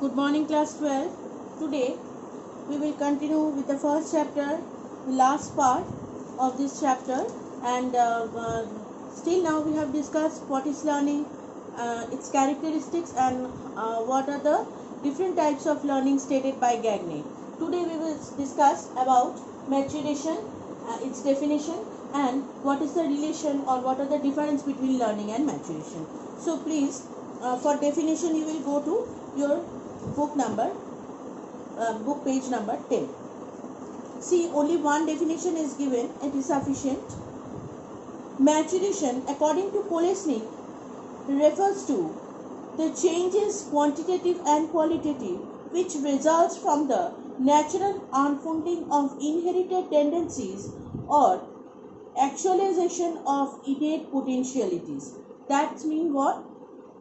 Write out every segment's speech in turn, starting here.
Good morning, class 12. Today we will continue with the first chapter, the last part of this chapter, and still now we have discussed what is learning, its characteristics, and what are the different types of learning stated by Gagne. Today we will discuss about maturation, its definition, and what is the relation or what are the difference between learning and maturation. So please, for definition, you will go to your book page number 10. See, only one definition is given, it is sufficient. Maturation, according to Kolesnik, refers to the changes quantitative and qualitative which results from the natural unfolding of inherited tendencies or actualization of innate potentialities. That means what?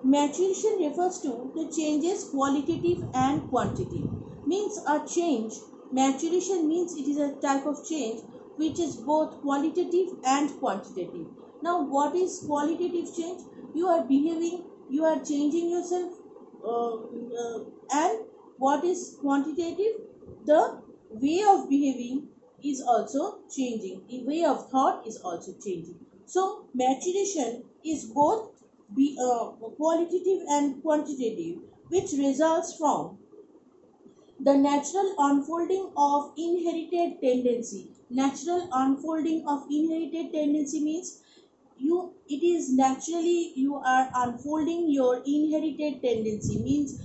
Maturation refers to the changes qualitative and quantitative. Means a change. Maturation means it is a type of change which is both qualitative and quantitative. Now, what is qualitative change? You are behaving, you are changing yourself, and what is quantitative? The way of behaving is also changing. The way of thought is also changing. So, maturation is both qualitative and quantitative, which results from the natural unfolding of inherited tendency. Natural unfolding of inherited tendency means it is naturally you are unfolding your inherited tendency, means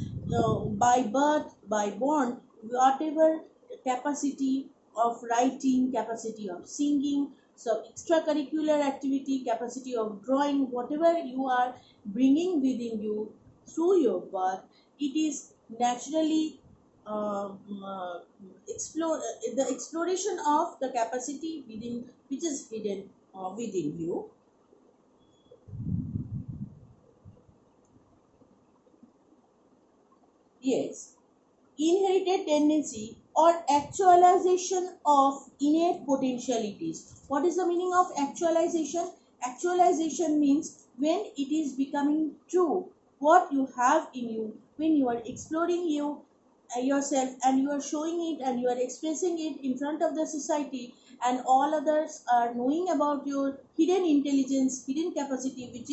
by birth, by born, whatever capacity of writing, capacity of singing, so extracurricular activity, capacity of drawing, whatever you are bringing within you through your birth, it is naturally the exploration of the capacity within which is hidden within you. Yes, inherited tendency or actualization of innate potentialities. What is the meaning of actualization? Actualization means when it is becoming true what you have in you, when you are exploring yourself and you are showing it and you are expressing it in front of the society, and all others are knowing about your hidden intelligence, hidden capacity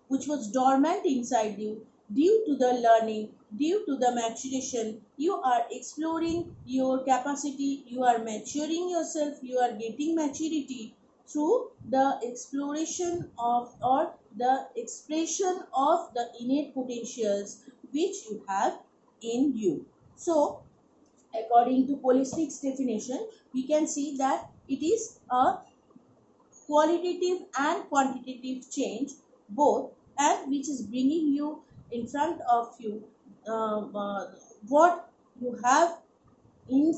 which was dormant inside you. Due to the learning, due to the maturation, you are exploring your capacity, you are maturing yourself, you are getting maturity through the exploration of or the expression of the innate potentials which you have in you. So, according to Kolesnik's definition, we can see that it is a qualitative and quantitative change both, and which is bringing you in front of you what you have in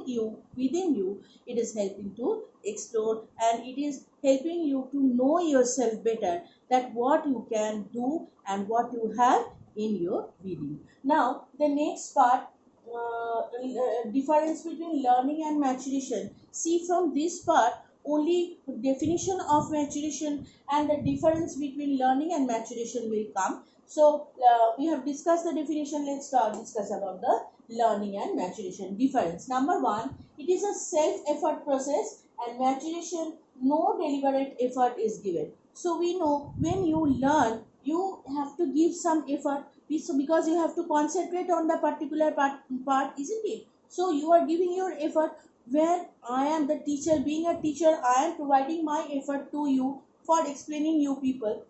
you, within you. It is helping to explore and it is helping you to know yourself better, that what you can do and what you have in your within. Now the next part, difference between learning and maturation. See, from this part only definition of maturation and the difference between learning and maturation will come. So we have discussed the definition. Let's discuss about the learning and maturation difference. Number one, it is a self-effort process, and maturation, no deliberate effort is given. So we know when you learn, you have to give some effort, because you have to concentrate on the particular part, isn't it? So you are giving your effort. Where I am the teacher, being a teacher, I am providing my effort to you for explaining you people.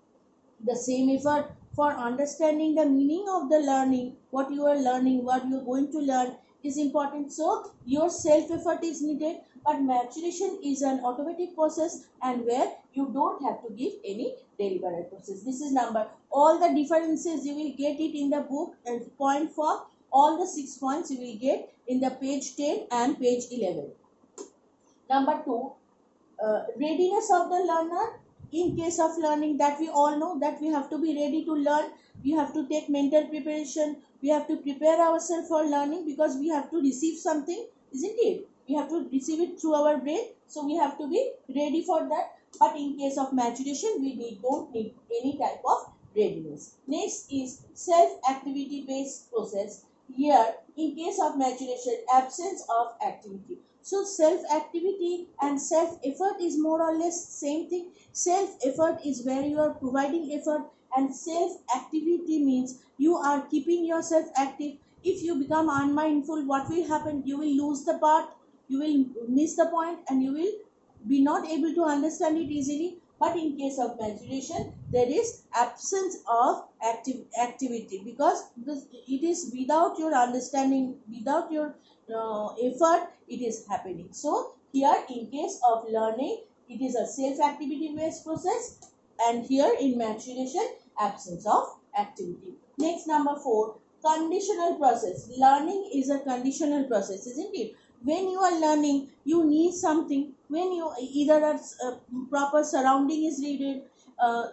The same effort for understanding the meaning of the learning, what you are learning, what you are going to learn is important. So your self effort is needed, but maturation is an automatic process, and where you don't have to give any deliberate process. This is number. All the differences you will get it in the book, and point for all the 6 points you will get in the page 10 and page 11. Number two, readiness of the learner. In case of learning, that we all know that we have to be ready to learn, we have to take mental preparation, we have to prepare ourselves for learning, because we have to receive something, isn't it? We have to receive it through our brain, so we have to be ready for that. But in case of maturation, we don't need any type of readiness. Next is self activity based process. here in case of maturation, absence of activity. So self activity and self effort is more or less same thing. Self effort is where you are providing effort, and self activity means you are keeping yourself active. If you become unmindful, what will happen? You will lose the part, you will miss the point, and you will be not able to understand it easily. But in case of maturation, there is absence of activity, because it is without your understanding, without your effort, it is happening. So here in case of learning, it is a self activity based process, and here in maturation, absence of activity. Next, number 4, conditional process. Learning is a conditional process, isn't it? When you are learning, you need something. When you either a proper surrounding is needed,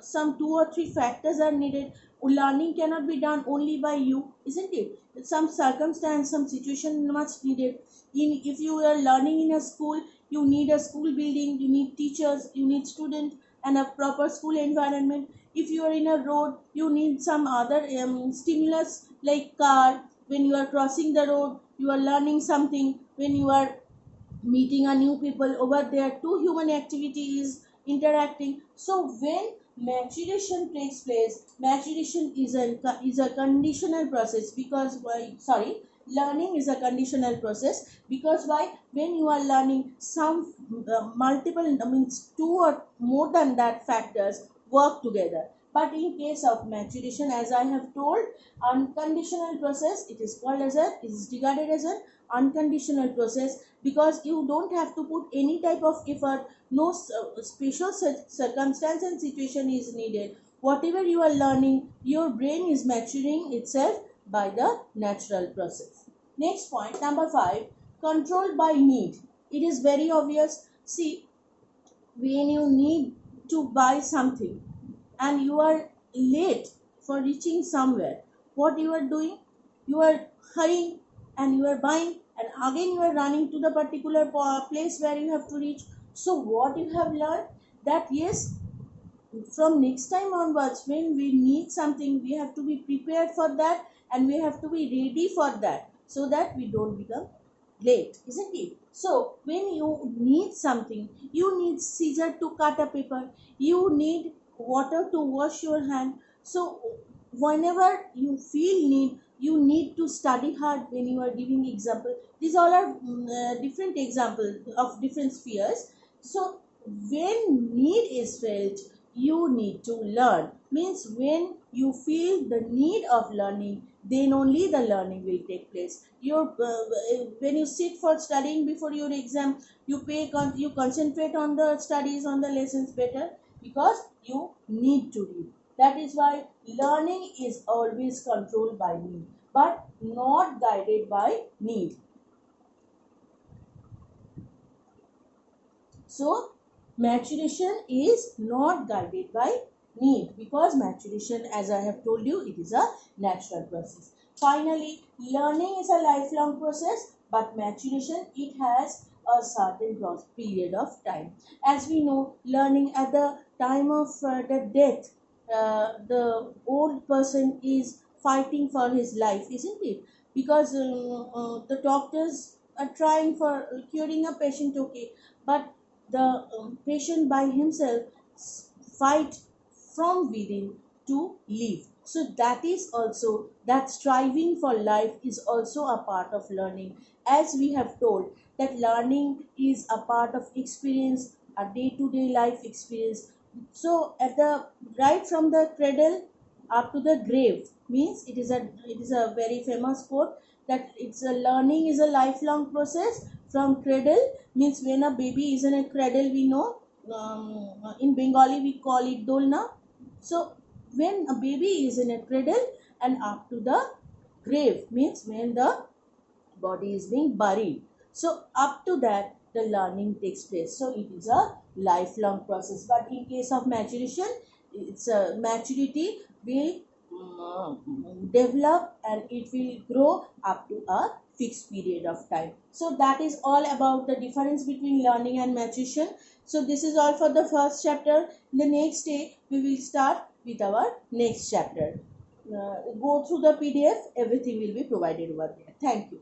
some 2 or 3 factors are needed. Learning cannot be done only by you, isn't it? Some circumstance, some situation must needed. If you are learning in a school, you need a school building, you need teachers, you need students, and a proper school environment. If you are in a road, you need some other stimulus like car. When you are crossing the road, you are learning something. When you are meeting a new people over there, two human activity is interacting. So when maturation takes place, maturation is a conditional process, because why, sorry, learning is a conditional process, because why, when you are learning, some multiple, means 2 or more than that factors work together. But in case of maturation, as I have told, unconditional process, it is called as a, it is regarded as an unconditional process, because you don't have to put any type of effort. No special circumstance and situation is needed. Whatever you are learning, your brain is maturing itself by the natural process. Next point, number 5, controlled by need. It is very obvious. See, when you need to buy something and you are late for reaching somewhere, what you are doing, you are hurrying and you are buying, and again you are running to the particular place where you have to reach. So what you have learned, that yes, from next time onwards, when we need something, we have to be prepared for that, and we have to be ready for that, so that we don't become late, isn't it? So when you need something, you need scissor to cut a paper, you need water to wash your hand. So whenever you feel need, you need to study hard. When you are giving example, these all are different examples of different spheres. So when need is felt, you need to learn. Means when you feel the need of learning, then only the learning will take place. When you sit for studying before your exam, you concentrate on the studies, on the lessons better, because you need to read. That is why learning is always controlled by need, but not guided by need. So maturation is not guided by need, because maturation, as I have told you, it is a natural process. Finally, learning is a lifelong process, but maturation, it has a certain period of time. As we know, learning at the time of the death, the old person is fighting for his life, isn't it? Because the doctors are trying for curing a patient, okay, but the patient by himself fight from within to live. So that is also, that striving for life is also a part of learning. As we have told, that learning is a part of experience, a day-to-day life experience. So at the, right from the cradle up to the grave, means it is a very famous quote, that it's a learning is a lifelong process. From cradle, means when a baby is in a cradle, we know, in Bengali we call it dolna. So when a baby is in a cradle and up to the grave, means when the body is being buried. So up to that, the learning takes place. So it is a lifelong process. But in case of maturation, it's a maturity will develop, and it will grow up to a fixed period of time. So that is all about the difference between learning and maturation. So this is all for the first chapter. The next day we will start with our next chapter. go through the PDF. Everything will be provided over there. Thank you.